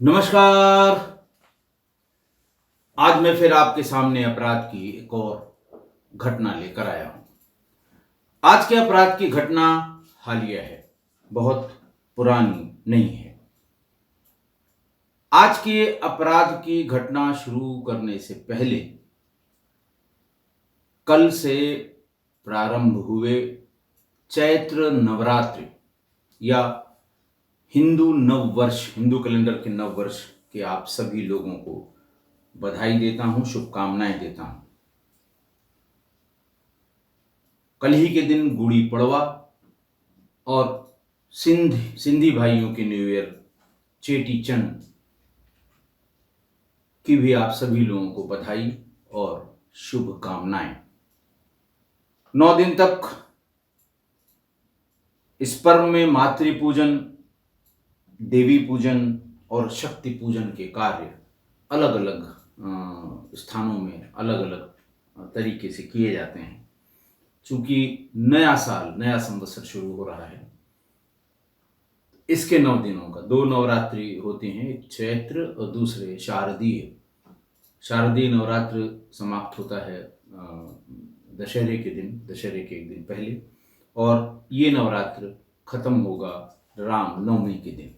नमस्कार। आज मैं फिर आपके सामने अपराध की एक और घटना लेकर आया हूं। आज के अपराध की घटना हालिया है, बहुत पुरानी नहीं है। आज के अपराध की घटना शुरू करने से पहले कल से प्रारंभ हुए चैत्र नवरात्रि या हिंदू नववर्ष, हिंदू कैलेंडर के नववर्ष के आप सभी लोगों को बधाई देता हूं, शुभकामनाएं देता हूं। कल ही के दिन गुड़ी पड़वा और सिंधी भाइयों के न्यू ईयर चेटी चंद की भी आप सभी लोगों को बधाई और शुभकामनाएं। 9 दिन तक इस पर्व में मातृ पूजन, देवी पूजन और शक्ति पूजन के कार्य अलग अलग स्थानों में अलग अलग तरीके से किए जाते हैं। चूंकि नया साल, नया संवत्सर शुरू हो रहा है, इसके 9 दिनों का 2 नवरात्रि होते हैं, एक चैत्र और दूसरे शारदीय। शारदीय नवरात्र समाप्त होता है दशहरे के दिन, दशहरे के एक दिन पहले, और ये नवरात्र खत्म होगा राम नवमी के दिन।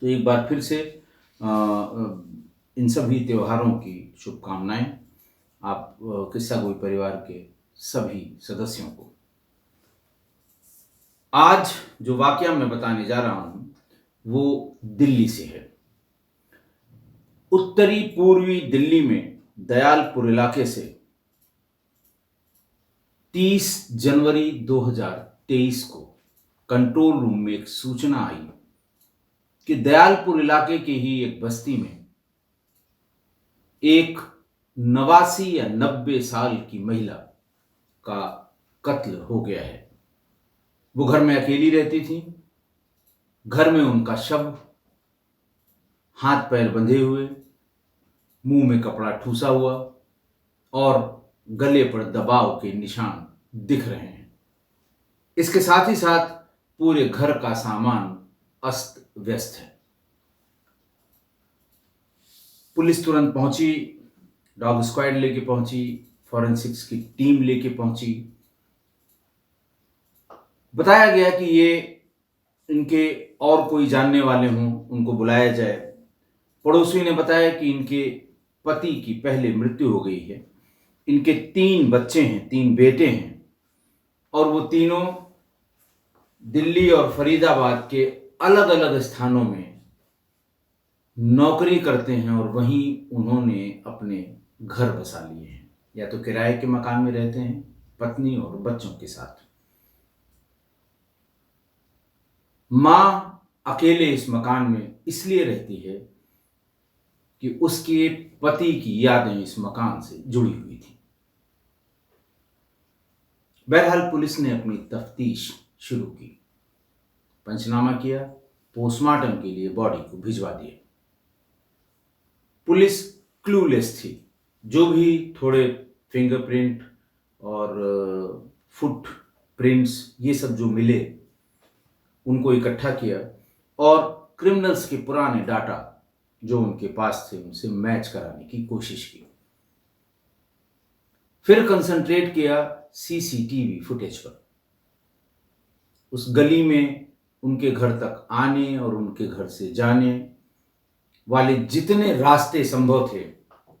तो एक बार फिर से इन सभी त्योहारों की शुभकामनाएं आप किस्सा गोई परिवार के सभी सदस्यों को। आज जो वाकया मैं बताने जा रहा हूं वो दिल्ली से है। उत्तरी पूर्वी दिल्ली में दयालपुर इलाके से 30 जनवरी 2023 को कंट्रोल रूम में एक सूचना आई कि दयालपुर इलाके के ही एक बस्ती में एक 89 या 90 साल की महिला का कत्ल हो गया है। वो घर में अकेली रहती थी। घर में उनका शव, हाथ पैर बंधे हुए, मुंह में कपड़ा ठूसा हुआ और गले पर दबाव के निशान दिख रहे हैं। इसके साथ ही साथ पूरे घर का सामान अस्त व्यस्त है। पुलिस तुरंत पहुंची, डॉग स्क्वाड लेके पहुंची, फॉरेंसिक्स की टीम लेके पहुंची। बताया गया कि ये इनके और कोई जानने वाले हों, उनको बुलाया जाए। पड़ोसी ने बताया कि इनके पति की पहले मृत्यु हो गई है। इनके 3 बच्चे हैं, 3 बेटे हैं, और वो तीनों दिल्ली और फरीदाबाद के अलग अलग स्थानों में नौकरी करते हैं और वहीं उन्होंने अपने घर बसा लिए हैं, या तो किराए के मकान में रहते हैं पत्नी और बच्चों के साथ। मां अकेले इस मकान में इसलिए रहती है कि उसके पति की यादें इस मकान से जुड़ी हुई थी। बहरहाल पुलिस ने अपनी तफ्तीश शुरू की, पंचनामा किया, पोस्टमार्टम के लिए बॉडी को भिजवा दिया। पुलिस क्लूलेस थी। जो भी थोड़े फिंगरप्रिंट और फुट प्रिंट्स ये सब जो मिले उनको इकट्ठा किया और क्रिमिनल्स के पुराने डाटा जो उनके पास थे उनसे मैच कराने की कोशिश की। फिर कंसंट्रेट किया सीसीटीवी फुटेज पर। उस गली में उनके घर तक आने और उनके घर से जाने वाले जितने रास्ते संभव थे,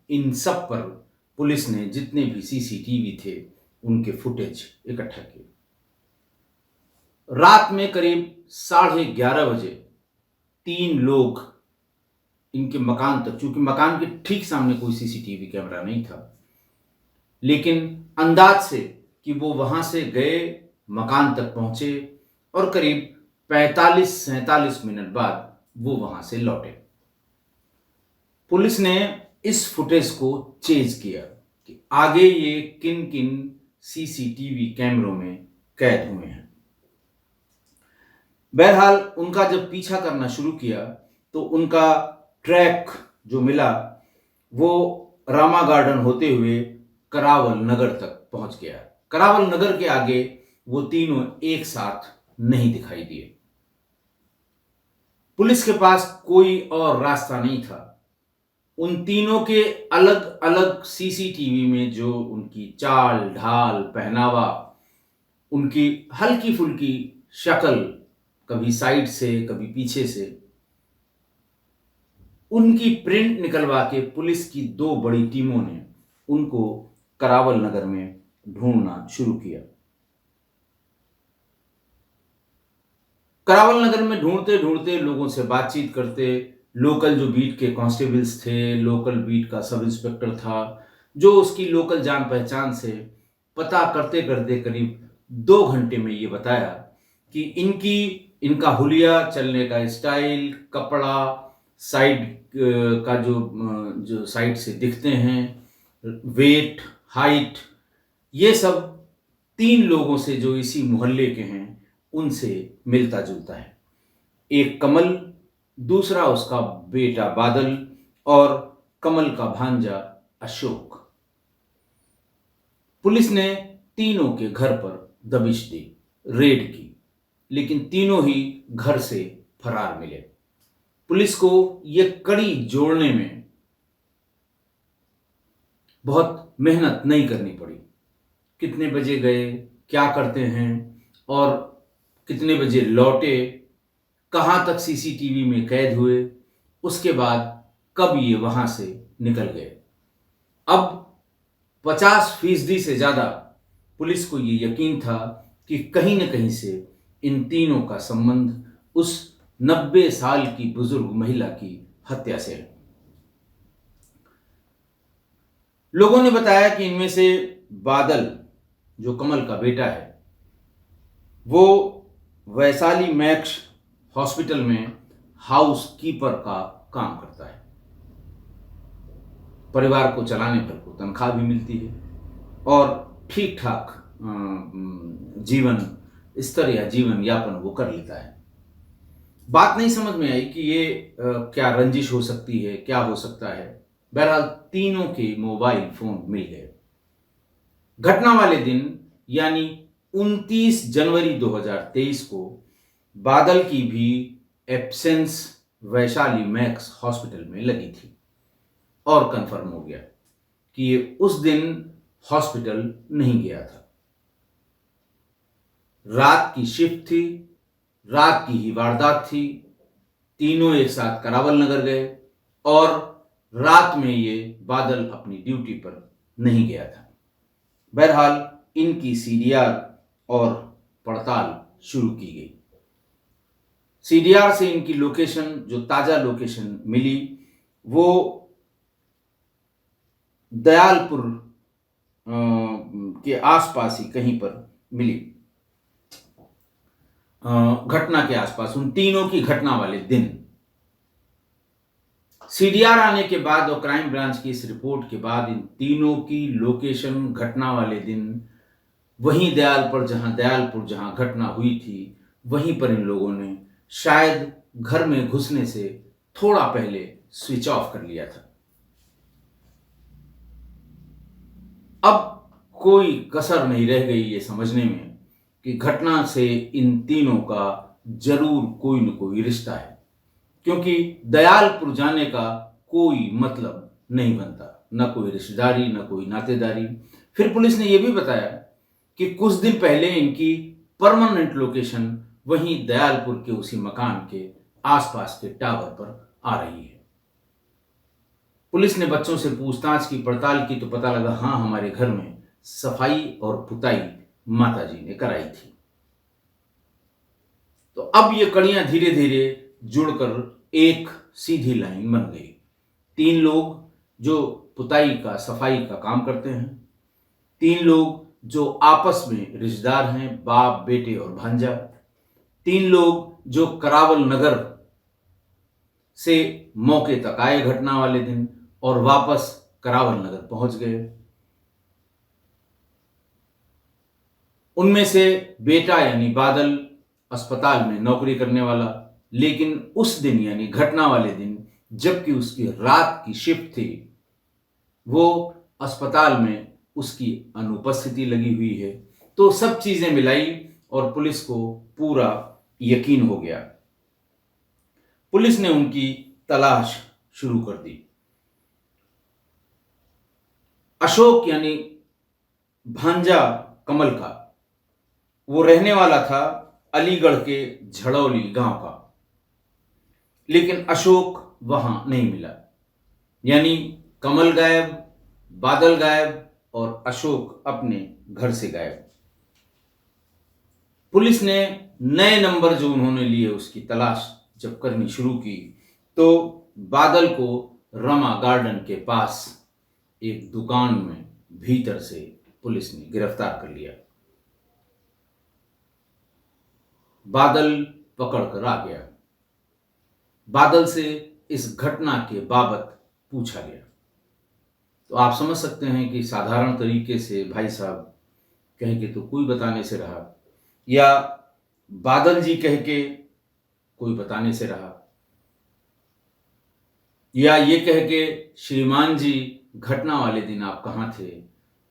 इन सब पर पुलिस ने जितने भी सीसीटीवी थे उनके फुटेज इकट्ठा किए। रात में करीब 11:30 बजे 3 लोग इनके मकान तक, चूंकि मकान के ठीक सामने कोई सीसीटीवी कैमरा नहीं था, लेकिन अंदाज से कि वो वहां से गए, मकान तक पहुंचे और करीब 45-47 मिनट बाद वो वहां से लौटे। पुलिस ने इस फुटेज को चेज किया कि आगे ये किन किन सीसीटीवी कैमरों में कैद हुए हैं। बहरहाल उनका जब पीछा करना शुरू किया तो उनका ट्रैक जो मिला वो रामा गार्डन होते हुए करावल नगर तक पहुंच गया। करावल नगर के आगे वो तीनों एक साथ नहीं दिखाई दिए। पुलिस के पास कोई और रास्ता नहीं था। उन तीनों के अलग अलग सीसीटीवी में जो उनकी चाल ढाल पहनावा, उनकी हल्की फुल्की शक्ल, कभी साइड से कभी पीछे से, उनकी प्रिंट निकलवा के पुलिस की दो बड़ी टीमों ने उनको करावल नगर में ढूंढना शुरू किया। करावल नगर में ढूंढते ढूंढते, लोगों से बातचीत करते, लोकल जो बीट के कांस्टेबल्स थे, लोकल बीट का सब इंस्पेक्टर था, जो उसकी लोकल जान पहचान से पता करते करते करीब 2 घंटे में ये बताया कि इनका हुलिया, चलने का स्टाइल, कपड़ा, साइड का जो साइड से दिखते हैं, वेट, हाइट, ये सब 3 लोगों से जो इसी मोहल्ले के हैं उनसे मिलता जुलता है। एक कमल, दूसरा उसका बेटा बादल और कमल का भांजा अशोक। पुलिस ने तीनों के घर पर दबिश दी, रेड की, लेकिन तीनों ही घर से फरार मिले। पुलिस को यह कड़ी जोड़ने में बहुत मेहनत नहीं करनी पड़ी। कितने बजे गए, क्या करते हैं और कितने बजे लौटे, कहाँ तक सीसीटीवी में कैद हुए, उसके बाद कब ये वहां से निकल गए। अब 50% से ज़्यादा पुलिस को ये यकीन था कि कहीं न कहीं से इन तीनों का संबंध उस 90 साल की बुजुर्ग महिला की हत्या से है। लोगों ने बताया कि इनमें से बादल, जो कमल का बेटा है, वो वैशाली मैक्स हॉस्पिटल में हाउस कीपर का काम करता है। परिवार को चलाने भर को तनख्वाह भी मिलती है और ठीक ठाक जीवन स्तर या जीवन यापन वो कर लेता है। बात नहीं समझ में आई कि ये क्या रंजिश हो सकती है, क्या हो सकता है। बहरहाल तीनों के मोबाइल फोन मिल गए। घटना वाले दिन यानी 29 जनवरी 2023 को बादल की भी एब्सेंस वैशाली मैक्स हॉस्पिटल में लगी थी और कंफर्म हो गया कि ये उस दिन हॉस्पिटल नहीं गया था। रात की शिफ्ट थी, रात की ही वारदात थी। तीनों एक साथ करावल नगर गए और रात में ये बादल अपनी ड्यूटी पर नहीं गया था। बहरहाल इनकी सीडीआर और पड़ताल शुरू की गई। सीडीआर से इनकी लोकेशन, जो ताजा लोकेशन मिली, वो दयालपुर के आसपास ही कहीं पर मिली, घटना के आसपास, उन तीनों की घटना वाले दिन। सीडीआर आने के बाद और क्राइम ब्रांच की इस रिपोर्ट के बाद इन तीनों की लोकेशन घटना वाले दिन वहीं दयालपुर जहां घटना हुई थी, वहीं पर इन लोगों ने शायद घर में घुसने से थोड़ा पहले स्विच ऑफ कर लिया था। अब कोई कसर नहीं रह गई ये समझने में कि घटना से इन तीनों का जरूर कोई न कोई रिश्ता है, क्योंकि दयालपुर जाने का कोई मतलब नहीं बनता, न कोई रिश्तेदारी, न कोई नातेदारी। फिर पुलिस ने यह भी बताया कि कुछ दिन पहले इनकी परमानेंट लोकेशन वहीं दयालपुर के उसी मकान के आसपास के टावर पर आ रही है। पुलिस ने बच्चों से पूछताछ की, पड़ताल की, तो पता लगा हाँ, हमारे घर में सफाई और पुताई माताजी ने कराई थी। तो अब ये कड़ियां धीरे धीरे जुड़कर एक सीधी लाइन बन गई। 3 लोग जो पुताई का, सफाई का काम करते हैं, 3 लोग जो आपस में रिश्तेदार हैं, बाप, बेटे और भांजा, 3 लोग जो करावल नगर से मौके तक आए घटना वाले दिन और वापस करावल नगर पहुंच गए। उनमें से बेटा यानी बादल अस्पताल में नौकरी करने वाला, लेकिन उस दिन यानी घटना वाले दिन जबकि उसकी रात की शिफ्ट थी, वो अस्पताल में उसकी अनुपस्थिति लगी हुई है। तो सब चीजें मिलाई और पुलिस को पूरा यकीन हो गया। पुलिस ने उनकी तलाश शुरू कर दी। अशोक यानी भांजा कमल का, वो रहने वाला था अलीगढ़ के झड़ौली गांव का, लेकिन अशोक वहां नहीं मिला। यानी कमल गायब, बादल गायब और अशोक अपने घर से गायब। पुलिस ने नए नंबर जो उन्होंने लिए उसकी तलाश जब करनी शुरू की तो बादल को रमा गार्डन के पास एक दुकान में भीतर से पुलिस ने गिरफ्तार कर लिया। बादल पकड़कर आ गया। बादल से इस घटना के बाबत पूछा गया तो आप समझ सकते हैं कि साधारण तरीके से भाई साहब कह के तो कोई बताने से रहा, या बादल जी कह के कोई बताने से रहा, या ये कह के श्रीमान जी घटना वाले दिन आप कहाँ थे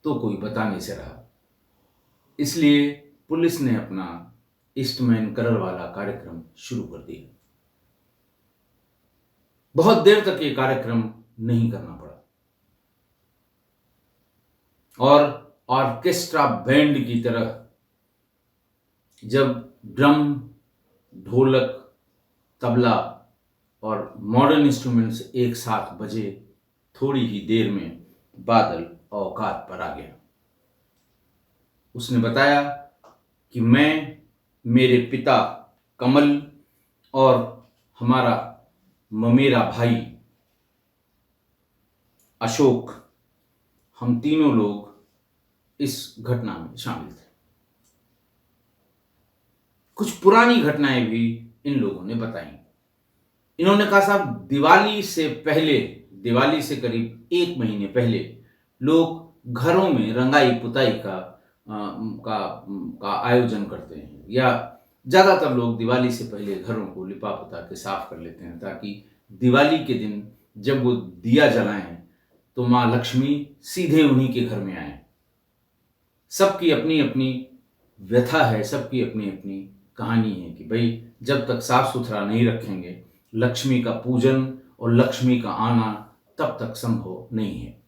तो कोई बताने से रहा। इसलिए पुलिस ने अपना ईस्टमैन करर वाला कार्यक्रम शुरू कर दिया। बहुत देर तक ये कार्यक्रम नहीं करना पड़ा और ऑर्केस्ट्रा बैंड की तरह जब ड्रम, ढोलक, तबला और मॉडर्न इंस्ट्रूमेंट्स एक साथ बजे, थोड़ी ही देर में बादल औकात पर आ गया। उसने बताया कि मैं, मेरे पिता कमल और हमारा ममेरा भाई अशोक, हम तीनों लोग इस घटना में शामिल थे। कुछ पुरानी घटनाएं भी इन लोगों ने बताई। इन्होंने कहा साहब दिवाली से पहले, दिवाली से करीब 1 महीने पहले लोग घरों में रंगाई पुताई का आयोजन करते हैं, या ज़्यादातर लोग दिवाली से पहले घरों को लिपा पुता के साफ कर लेते हैं ताकि दिवाली के दिन जब वो दिया जलाएं तो माँ लक्ष्मी सीधे उन्हीं के घर में आए। सबकी अपनी अपनी व्यथा है, सबकी अपनी अपनी कहानी है कि भाई जब तक साफ सुथरा नहीं रखेंगे लक्ष्मी का पूजन और लक्ष्मी का आना तब तक संभव नहीं है।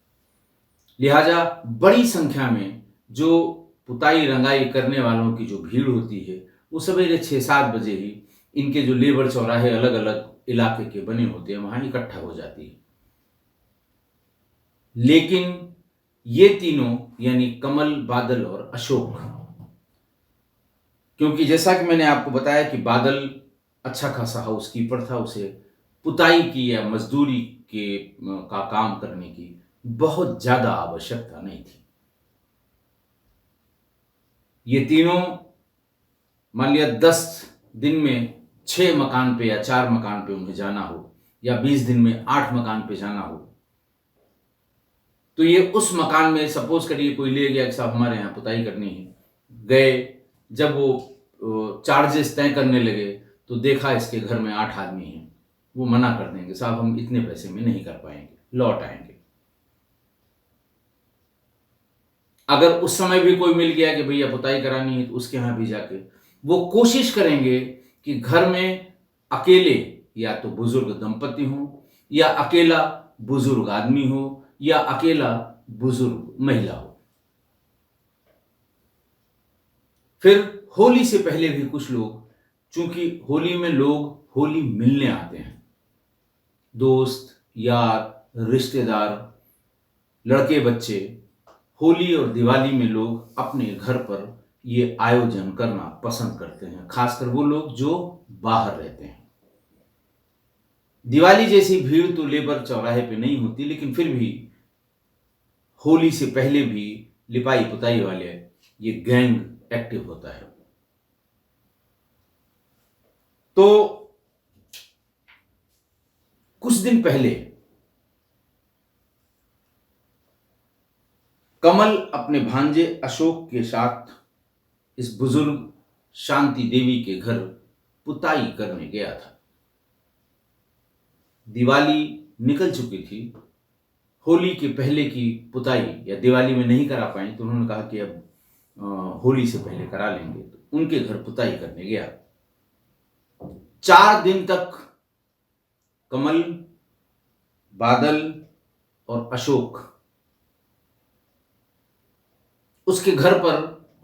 लिहाजा बड़ी संख्या में जो पुताई रंगाई करने वालों की जो भीड़ होती है वो सवेरे 6-7 बजे ही इनके जो लेबर चौराहे अलग अलग इलाके के बने होते हैं वहां इकट्ठा हो जाती है। लेकिन ये तीनों यानी कमल, बादल और अशोक, क्योंकि जैसा कि मैंने आपको बताया कि बादल अच्छा खासा हाउसकीपर था, उसे पुताई की या मजदूरी का काम करने की बहुत ज्यादा आवश्यकता नहीं थी। ये तीनों मान लिया 10 दिन में 6 मकान पे या 4 मकान पे उन्हें जाना हो, या 20 दिन में 8 मकान पे जाना हो, तो ये उस मकान में सपोज करिए कोई ले गया कि साहब हमारे यहाँ पुताई करनी है, गए, जब वो चार्जेस तय करने लगे तो देखा इसके घर में 8 आदमी हैं, वो मना कर देंगे साहब हम इतने पैसे में नहीं कर पाएंगे, लौट आएंगे। अगर उस समय भी कोई मिल गया कि भैया पुताई करानी है तो उसके यहाँ भी जाके वो कोशिश करेंगे कि घर में अकेले या तो बुजुर्ग दंपति हो, या अकेला बुजुर्ग आदमी हो, या अकेला बुजुर्ग महिला हो। फिर होली से पहले भी कुछ लोग, चूंकि होली में लोग होली मिलने आते हैं, दोस्त यार रिश्तेदार लड़के बच्चे, होली और दिवाली में लोग अपने घर पर ये आयोजन करना पसंद करते हैं, खासकर वो लोग जो बाहर रहते हैं। दिवाली जैसी भीड़ तो लेबर चौराहे पे नहीं होती, लेकिन फिर भी होली से पहले भी लिपाई पुताई वाले ये गैंग एक्टिव होता है। तो कुछ दिन पहले कमल अपने भांजे अशोक के साथ इस बुजुर्ग शांति देवी के घर पुताई करने गया था। दिवाली निकल चुकी थी, होली के पहले की पुताई या दिवाली में नहीं करा पाई, तो उन्होंने कहा कि अब होली से पहले करा लेंगे, तो उनके घर पुताई करने गया। 4 दिन तक कमल, बादल और अशोक उसके घर पर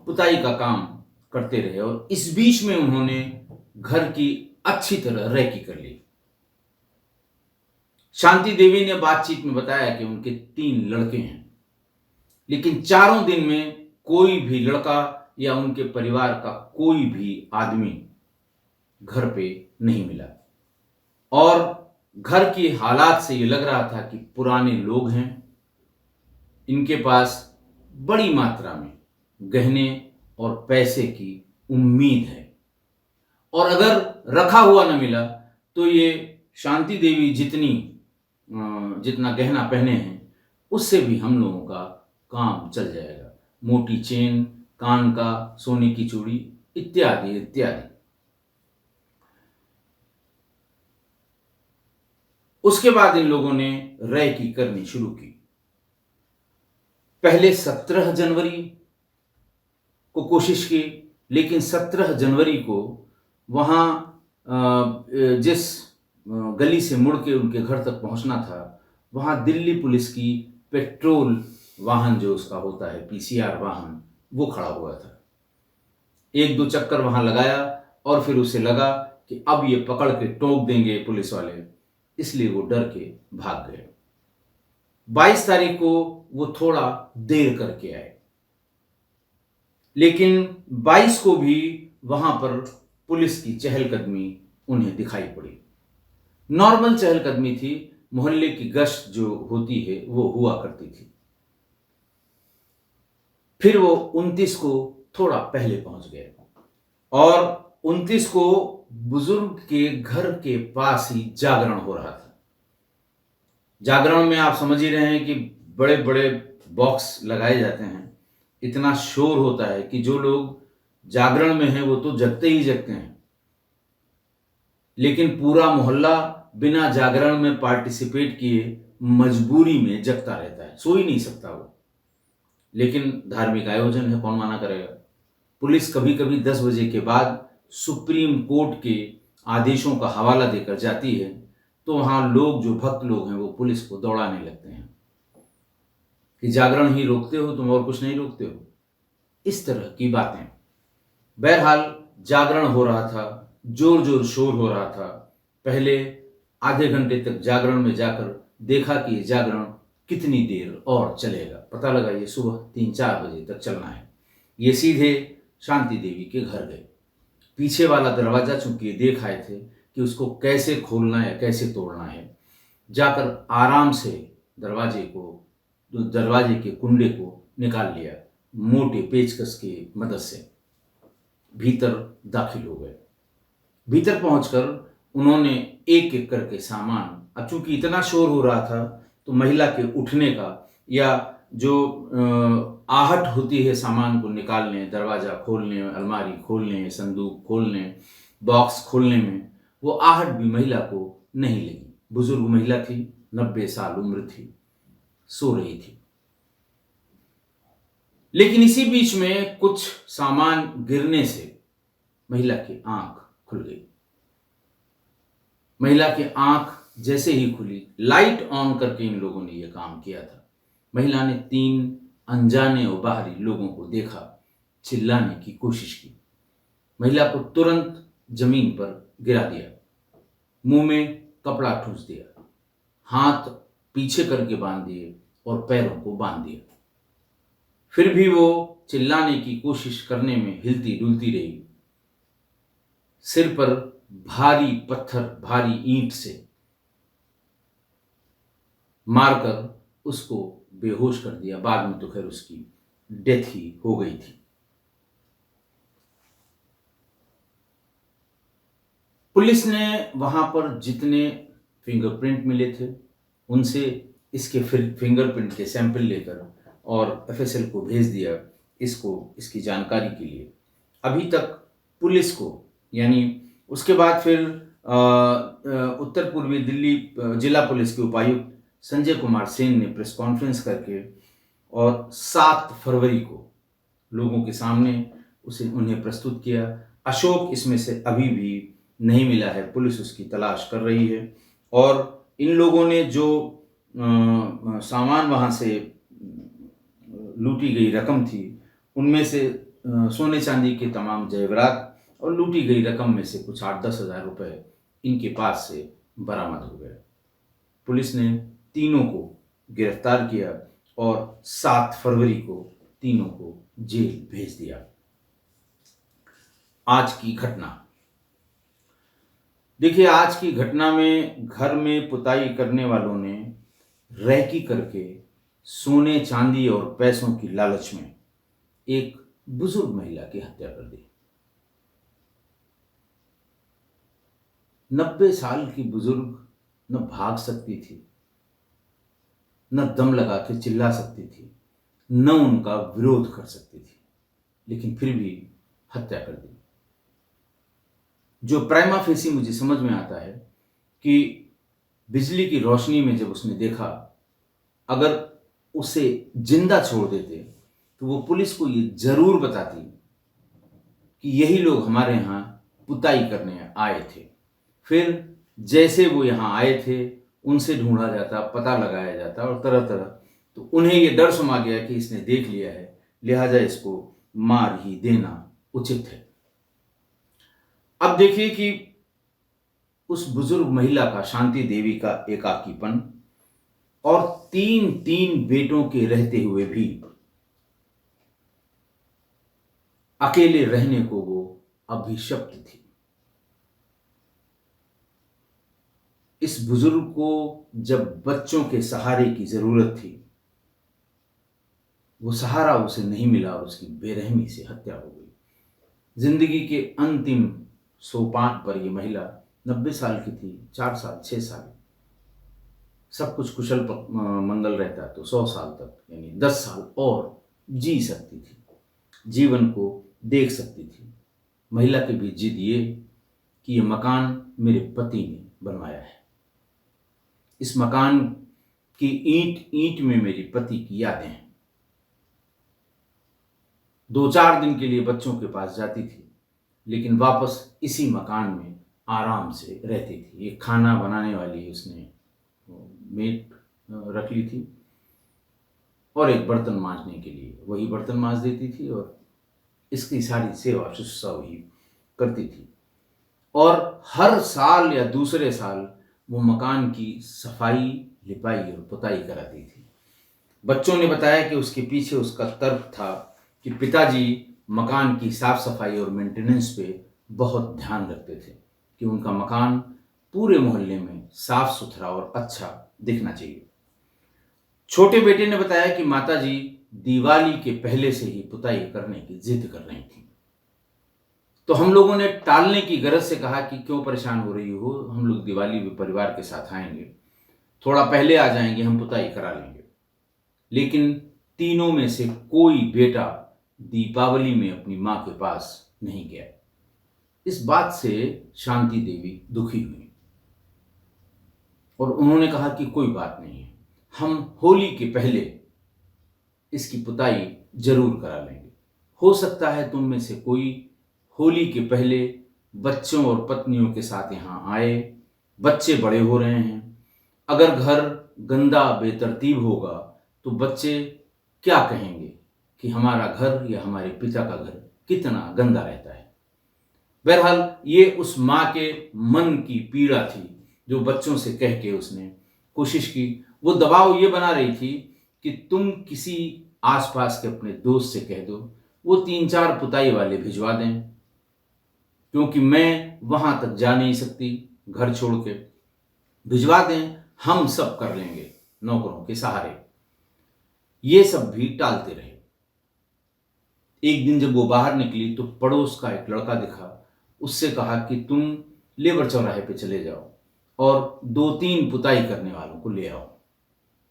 पुताई का काम करते रहे और इस बीच में उन्होंने घर की अच्छी तरह रेकी कर ली। शांति देवी ने बातचीत में बताया कि उनके 3 लड़के हैं, लेकिन चारों दिन में कोई भी लड़का या उनके परिवार का कोई भी आदमी घर पे नहीं मिला और घर की हालात से ये लग रहा था कि पुराने लोग हैं, इनके पास बड़ी मात्रा में गहने और पैसे की उम्मीद है और अगर रखा हुआ न मिला तो ये शांति देवी जितना गहना पहने हैं उससे भी हम लोगों का काम चल जाएगा। मोटी चेन, कान का सोने की चूड़ी इत्यादि इत्यादि। उसके बाद इन लोगों ने रेकी करनी शुरू की। पहले 17 जनवरी को कोशिश की, लेकिन 17 जनवरी को वहां जिस गली से मुड़ के उनके घर तक पहुंचना था वहां दिल्ली पुलिस की पेट्रोल वाहन जो उसका होता है पीसीआर वाहन वो खड़ा हुआ था। 1-2 चक्कर वहां लगाया और फिर उसे लगा कि अब ये पकड़ के टोक देंगे पुलिस वाले, इसलिए वो डर के भाग गए। 22 तारीख को वो थोड़ा देर करके आए, लेकिन 22 को भी वहां पर पुलिस की चहलकदमी उन्हें दिखाई पड़ी। नॉर्मल चहलकदमी थी, मोहल्ले की गश्त जो होती है वो हुआ करती थी। फिर वो 29 को थोड़ा पहले पहुंच गए और 29 को बुजुर्ग के घर के पास ही जागरण हो रहा था। जागरण में आप समझ ही रहे हैं कि बड़े बड़े बॉक्स लगाए जाते हैं, इतना शोर होता है कि जो लोग जागरण में हैं वो तो जगते ही जगते हैं, लेकिन पूरा मोहल्ला बिना जागरण में पार्टिसिपेट किए मजबूरी में जगता रहता है, सो ही नहीं सकता वो। लेकिन धार्मिक आयोजन है, कौन मना करेगा। पुलिस कभी कभी 10 बजे के बाद सुप्रीम कोर्ट के आदेशों का हवाला देकर जाती है, तो वहां लोग जो भक्त लोग हैं वो पुलिस को दौड़ाने लगते हैं कि जागरण ही रोकते हो तुम और कुछ नहीं रोकते हो, इस तरह की बातें। बहरहाल जागरण हो रहा था, जोर जोर शोर हो रहा था। पहले आधे घंटे तक जागरण में जाकर देखा कि ये जागरण कितनी देर और चलेगा। पता लगा ये सुबह 3-4 बजे तक चलना है। ये सीधे शांति देवी के घर गए। पीछे वाला दरवाजा चूंकि ये देख आए थे कि उसको कैसे खोलना है कैसे तोड़ना है, जाकर आराम से दरवाजे के कुंडे को निकाल लिया, मोटे पेचकस की मदद से भीतर दाखिल हो गए। भीतर पहुंचकर उन्होंने एक एक करके सामान, अब चूंकि इतना शोर हो रहा था तो महिला के उठने का या जो आहट होती है सामान को निकालने, दरवाजा खोलने, अलमारी खोलने, संदूक खोलने, बॉक्स खोलने में, वो आहट भी महिला को नहीं लगी। बुजुर्ग महिला थी, 90 साल उम्र थी, सो रही थी। लेकिन इसी बीच में कुछ सामान गिरने से महिला की आंख खुल गई। महिला की आंख जैसे ही खुली, लाइट ऑन करके इन लोगों ने यह काम किया था। महिला ने 3 अनजाने और बाहरी लोगों को देखा, चिल्लाने की कोशिश की। महिला को तुरंत जमीन पर गिरा दिया, मुंह में कपड़ा ठूंस दिया, हाथ पीछे करके बांध दिए और पैरों को बांध दिया। फिर भी वो चिल्लाने की कोशिश करने में हिलती डुलती रही। सिर पर भारी पत्थर, भारी ईंट से मारकर उसको बेहोश कर दिया। बाद में तो खैर उसकी डेथ ही हो गई थी। पुलिस ने वहां पर जितने फिंगरप्रिंट मिले थे उनसे इसके फिंगरप्रिंट के सैंपल लेकर और एफएसएल को भेज दिया इसकी जानकारी के लिए। अभी तक पुलिस को, यानी उसके बाद फिर उत्तर पूर्वी दिल्ली जिला पुलिस के उपायुक्त संजय कुमार सेन ने प्रेस कॉन्फ्रेंस करके और 7 फरवरी को लोगों के सामने उन्हें प्रस्तुत किया। अशोक इसमें से अभी भी नहीं मिला है, पुलिस उसकी तलाश कर रही है और इन लोगों ने जो सामान वहाँ से लूटी गई रकम थी, उनमें से सोने चांदी के तमाम जेवरात और लूटी गई रकम में से कुछ 8-10 हज़ार रुपये इनके पास से बरामद हो गए। पुलिस ने तीनों को गिरफ्तार किया और 7 फरवरी को तीनों को जेल भेज दिया। आज की घटना देखिए, आज की घटना में घर में पुताई करने वालों ने रेकी करके सोने चांदी और पैसों की लालच में एक बुजुर्ग महिला की हत्या कर दी। 90 साल की बुजुर्ग न भाग सकती थी, न दम लगा के चिल्ला सकती थी, न उनका विरोध कर सकती थी, लेकिन फिर भी हत्या कर दी। जो प्राइमा फेसी मुझे समझ में आता है कि बिजली की रोशनी में जब उसने देखा, अगर उसे जिंदा छोड़ देते तो वो पुलिस को ये जरूर बताती कि यही लोग हमारे यहाँ पुताई करने आए थे। फिर जैसे वो यहाँ आए थे उनसे ढूंढा जाता, पता लगाया जाता और तरह तरह, तो उन्हें ये डर समा गया कि इसने देख लिया है, लिहाजा इसको मार ही देना उचित है। अब देखिए कि उस बुजुर्ग महिला का, शांति देवी का एकाकीपन और 3 बेटों के रहते हुए भी अकेले रहने को वो अभिशप्त थी। इस बुजुर्ग को जब बच्चों के सहारे की जरूरत थी, वो सहारा उसे नहीं मिला और उसकी बेरहमी से हत्या हो गई। जिंदगी के अंतिम सोपान पर यह महिला 90 साल की थी, 4 साल 6 साल, सब कुछ कुशल मंगल रहता तो 100 साल तक, यानी 10 साल और जी सकती थी, जीवन को देख सकती थी। महिला के भी जिद ये कि यह मकान मेरे पति ने बनवाया है, इस मकान की ईंट ईंट में मेरी पति की यादें हैं। 2-4 दिन के लिए बच्चों के पास जाती थी, लेकिन वापस इसी मकान में आराम से रहती थी। एक खाना बनाने वाली उसने मेड रख ली थी और एक बर्तन मांजने के लिए वही बर्तन मांज देती थी और इसकी सारी सेवा शुश्रूषा वही करती थी। और हर साल या दूसरे साल वो मकान की सफाई, लिपाई और पुताई कराती थी। बच्चों ने बताया कि उसके पीछे उसका तर्क था कि पिताजी मकान की साफ सफाई और मेंटेनेंस पे बहुत ध्यान रखते थे कि उनका मकान पूरे मोहल्ले में साफ सुथरा और अच्छा दिखना चाहिए। छोटे बेटे ने बताया कि माताजी दिवाली के पहले से ही पुताई करने की जिद कर रही थी। तो हम लोगों ने टालने की गरज से कहा कि क्यों परेशान हो रही हो, हम लोग दिवाली में परिवार के साथ आएंगे, थोड़ा पहले आ जाएंगे, हम पुताई करा लेंगे। लेकिन तीनों में से कोई बेटा दीपावली में अपनी मां के पास नहीं गया। इस बात से शांति देवी दुखी हुई और उन्होंने कहा कि कोई बात नहीं है, हम होली के पहले इसकी पुताई जरूर करा लेंगे। हो सकता है तुम में से कोई होली के पहले बच्चों और पत्नियों के साथ यहाँ आए, बच्चे बड़े हो रहे हैं, अगर घर गंदा बेतरतीब होगा तो बच्चे क्या कहेंगे कि हमारा घर या हमारे पिता का घर कितना गंदा रहता है। बहरहाल ये उस माँ के मन की पीड़ा थी जो बच्चों से कह के उसने कोशिश की। वो दबाव ये बना रही थी कि तुम किसी आसपास के अपने दोस्त से कह दो, वो 3-4 पुताई वाले भिजवा दें, क्योंकि मैं वहां तक जा नहीं सकती घर छोड़ के, भिजवा दें, हम सब कर लेंगे नौकरों के सहारे। ये सब भी टालते रहे। एक दिन जब वो बाहर निकली तो पड़ोस का एक लड़का दिखा, उससे कहा कि तुम लेबर चौराहे पे चले जाओ और 2-3 पुताई करने वालों को ले आओ।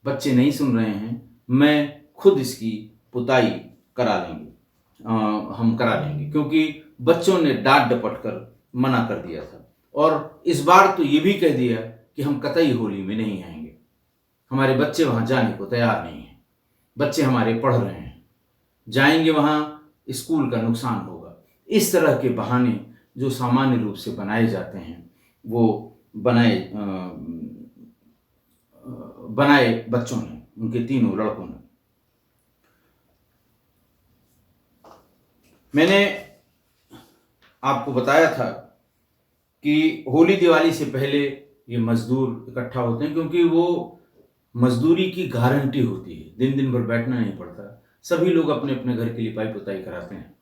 बच्चे नहीं सुन रहे हैं, मैं खुद इसकी पुताई करा लेंगे, हम करा लेंगे, क्योंकि बच्चों ने डांट डपट कर मना कर दिया था। और इस बार तो ये भी कह दिया कि हम कतई होली में नहीं आएंगे, हमारे बच्चे वहां जाने को तैयार नहीं हैं, बच्चे हमारे पढ़ रहे हैं, जाएंगे वहां स्कूल का नुकसान होगा। इस तरह के बहाने जो सामान्य रूप से बनाए जाते हैं वो बनाए बनाए बच्चों ने, उनके तीनों लड़कों ने। मैंने आपको बताया था कि होली दिवाली से पहले ये मजदूर इकट्ठा होते हैं, क्योंकि वो मजदूरी की गारंटी होती है, दिन दिन भर बैठना नहीं पड़ता। सभी लोग अपने अपने घर के लिपाई पुताई कराते हैं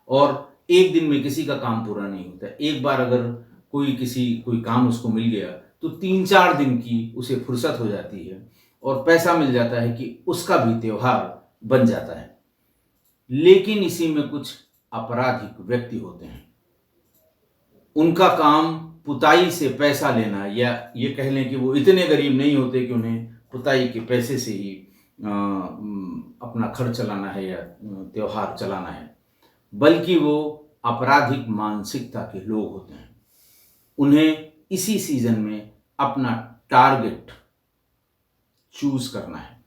और एक दिन में किसी का काम पूरा नहीं होता। एक बार अगर कोई काम उसको मिल गया तो 3-4 दिन की उसे फुर्सत हो जाती है और पैसा मिल जाता है कि उसका भी त्योहार बन जाता है। लेकिन इसी में कुछ आपराधिक व्यक्ति होते हैं, उनका काम पुताई से पैसा लेना, या ये कह लें कि वो इतने गरीब नहीं होते कि उन्हें पुताई के पैसे से ही अपना खर्च चलाना है या त्योहार चलाना है, बल्कि वो आपराधिक मानसिकता के लोग होते हैं। उन्हें इसी सीजन में अपना टारगेट चूज करना है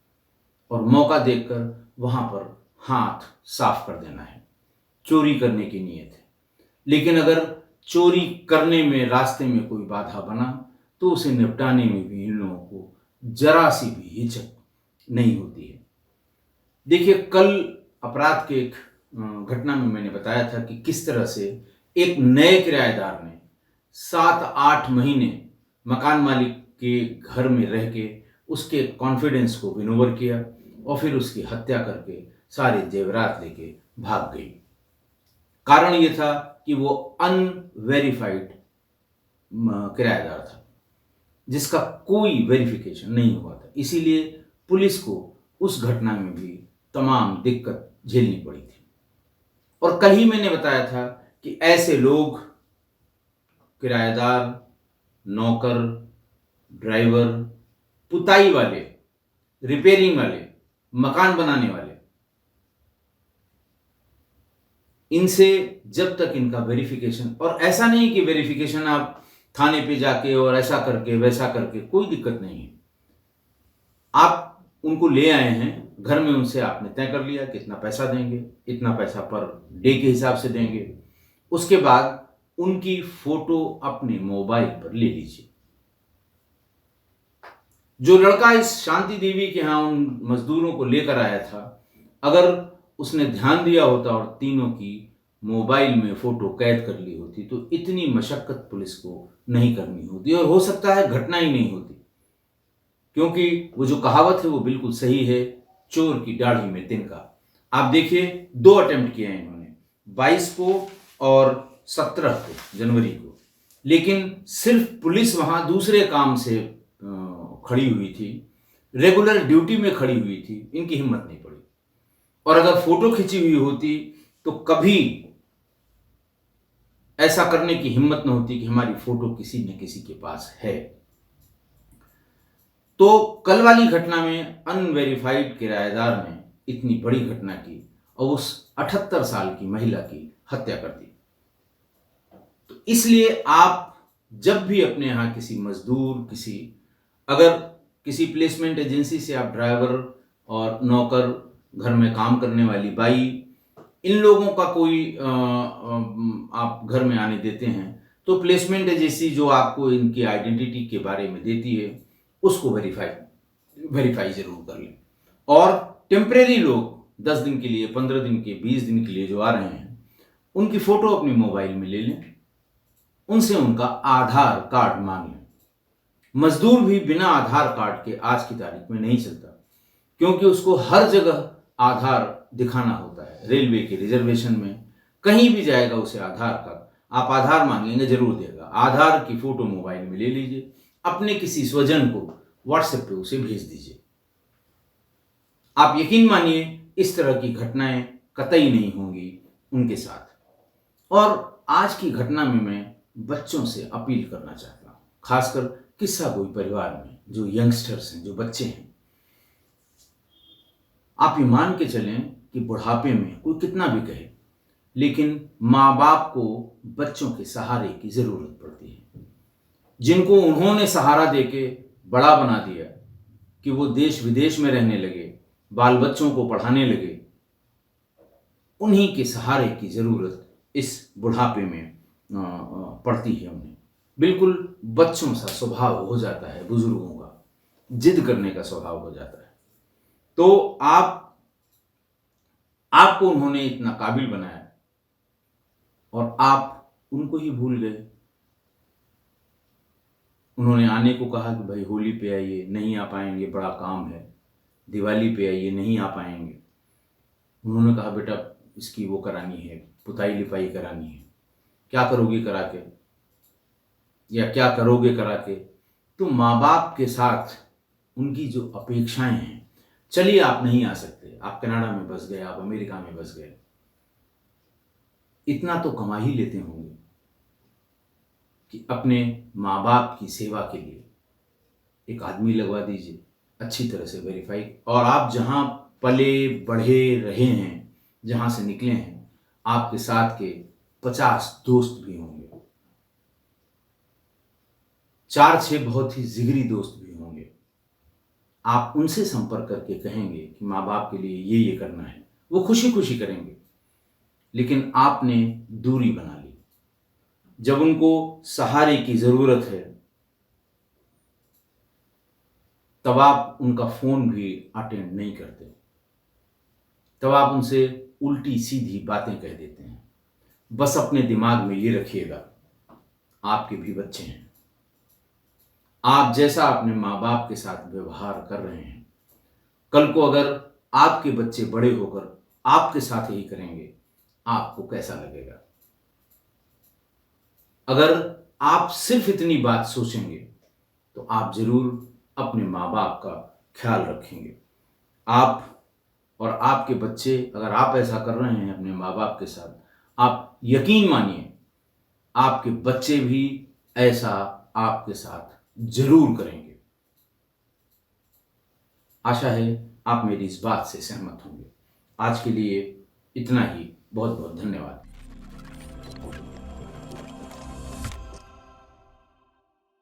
और मौका देखकर वहां पर हाथ साफ कर देना है। चोरी करने की नीयत है, लेकिन अगर चोरी करने में रास्ते में कोई बाधा बना तो उसे निपटाने में भी इन लोगों को जरा सी भी हिचक नहीं होती है। देखिए, कल अपराध के एक घटना में मैंने बताया था कि किस तरह से एक नए किराएदार ने 7-8 महीने मकान मालिक के घर में रह के उसके कॉन्फिडेंस को विनोवर किया और फिर उसकी हत्या करके सारे जेवरात लेके भाग गई। कारण ये था कि वो अनवेरिफाइड किराएदार था, जिसका कोई वेरिफिकेशन नहीं हुआ था। इसीलिए पुलिस को उस घटना में भी तमाम दिक्कत झेलनी पड़ी थी। और कल ही मैंने बताया था कि ऐसे लोग, किराएदार, नौकर, ड्राइवर, पुताई वाले, रिपेयरिंग वाले, मकान बनाने वाले, इनसे जब तक इनका वेरिफिकेशन, और ऐसा नहीं कि वेरिफिकेशन आप थाने पे जाके और ऐसा करके वैसा करके, कोई दिक्कत नहीं है। आप उनको ले आए हैं घर में, उनसे आपने तय कर लिया कितना पैसा देंगे, इतना पैसा पर डे के हिसाब से देंगे। उसके बाद उनकी फोटो अपने मोबाइल पर ले लीजिए। जो लड़का इस शांति देवी के यहाँ उन मजदूरों को लेकर आया था, अगर उसने ध्यान दिया होता और तीनों की मोबाइल में फोटो कैद कर ली होती तो इतनी मशक्कत पुलिस को नहीं करनी होती और हो सकता है घटना ही नहीं होती। क्योंकि वो जो कहावत है वो बिल्कुल सही है, चोर की दाढ़ी में तिनका। आप देखिए, 2 अटेम्प्ट किए हैं इन्होंने, 22 को और 17 को, जनवरी को। लेकिन सिर्फ पुलिस वहां दूसरे काम से खड़ी हुई थी, रेगुलर ड्यूटी में खड़ी हुई थी, इनकी हिम्मत नहीं पड़ी। और अगर फोटो खिंची हुई होती तो कभी ऐसा करने की हिम्मत न होती कि हमारी फोटो किसी न किसी के पास है। तो कल वाली घटना में अनवेरिफाइड किराएदार ने इतनी बड़ी घटना की और उस 78 साल की महिला की हत्या कर दी। तो इसलिए आप जब भी अपने यहां किसी मजदूर, अगर किसी प्लेसमेंट एजेंसी से आप ड्राइवर और नौकर, घर में काम करने वाली बाई, इन लोगों का कोई आप घर में आने देते हैं तो प्लेसमेंट एजेंसी जो आपको इनकी आइडेंटिटी के बारे में देती है उसको वेरीफाई जरूर कर लें। और टेम्परेरी लोग 10 दिन के लिए, 15 दिन के, 20 दिन के लिए जो आ रहे हैं, उनकी फोटो अपनी मोबाइल में ले लें, उनसे उनका आधार कार्ड मांग लें। मजदूर भी बिना आधार कार्ड के आज की तारीख में नहीं चलता, क्योंकि उसको हर जगह आधार दिखाना होता है। रेलवे के रिजर्वेशन में कहीं भी जाएगा उसे आधार कार्ड, आप आधार मांगेंगे जरूर देगा। आधार की फोटो मोबाइल में ले लीजिए, अपने किसी स्वजन को व्हाट्सएप पे उसे भेज दीजिए। आप यकीन मानिए इस तरह की घटनाएं कतई नहीं होंगी उनके साथ। और आज की घटना में मैं बच्चों से अपील करना चाहता हूं, खासकर किस्सा कोई परिवार में जो यंगस्टर्स हैं, जो बच्चे हैं। आप ये मान के चलें कि बुढ़ापे में कोई कितना भी कहे, लेकिन माँ बाप को बच्चों के सहारे की जरूरत पड़ती है, जिनको उन्होंने सहारा देके बड़ा बना दिया कि वो देश विदेश में रहने लगे, बाल बच्चों को पढ़ाने लगे। उन्हीं के सहारे की जरूरत इस बुढ़ापे में पड़ती है उन्हें। बिल्कुल बच्चों सा स्वभाव हो जाता है बुजुर्गों का, जिद करने का स्वभाव हो जाता है। तो आपको उन्होंने इतना काबिल बनाया और आप उनको ही भूल गए। उन्होंने आने को कहा कि भाई होली पे आइए, नहीं आ पाएंगे, बड़ा काम है। दिवाली पे आइए, नहीं आ पाएंगे। उन्होंने कहा बेटा इसकी वो करानी है, पुताई लिपाई करानी है, क्या करोगे करा के, या क्या करोगे करा के। तो माँ बाप के साथ उनकी जो अपेक्षाएं हैं, चलिए आप नहीं आ सकते, आप कनाडा में बस गए, आप अमेरिका में बस गए, इतना तो कमा ही लेते होंगे कि अपने माँ बाप की सेवा के लिए एक आदमी लगवा दीजिए, अच्छी तरह से वेरीफाई। और आप जहाँ पले बढ़े रहे हैं, जहाँ से निकले हैं, आपके साथ के 50 दोस्त भी होंगे, 4-6 बहुत ही जिगरी दोस्त भी होंगे। आप उनसे संपर्क करके कहेंगे कि माँ बाप के लिए ये करना है, वो खुशी खुशी करेंगे। लेकिन आपने दूरी बना ली। जब उनको सहारे की जरूरत है तब आप उनका फोन भी अटेंड नहीं करते, तब आप उनसे उल्टी सीधी बातें कह देते हैं। बस अपने दिमाग में ये रखिएगा, आपके भी बच्चे हैं। आप जैसा अपने माँ बाप के साथ व्यवहार कर रहे हैं, कल को अगर आपके बच्चे बड़े होकर आपके साथ ही करेंगे, आपको कैसा लगेगा। अगर आप सिर्फ इतनी बात सोचेंगे तो आप जरूर अपने माँ बाप का ख्याल रखेंगे। आप और आपके बच्चे, अगर आप ऐसा कर रहे हैं अपने माँ बाप के साथ, आप यकीन मानिए आपके बच्चे भी ऐसा आपके साथ जरूर करेंगे। आशा है आप मेरी इस बात से सहमत होंगे। आज के लिए इतना ही। बहुत बहुत धन्यवाद।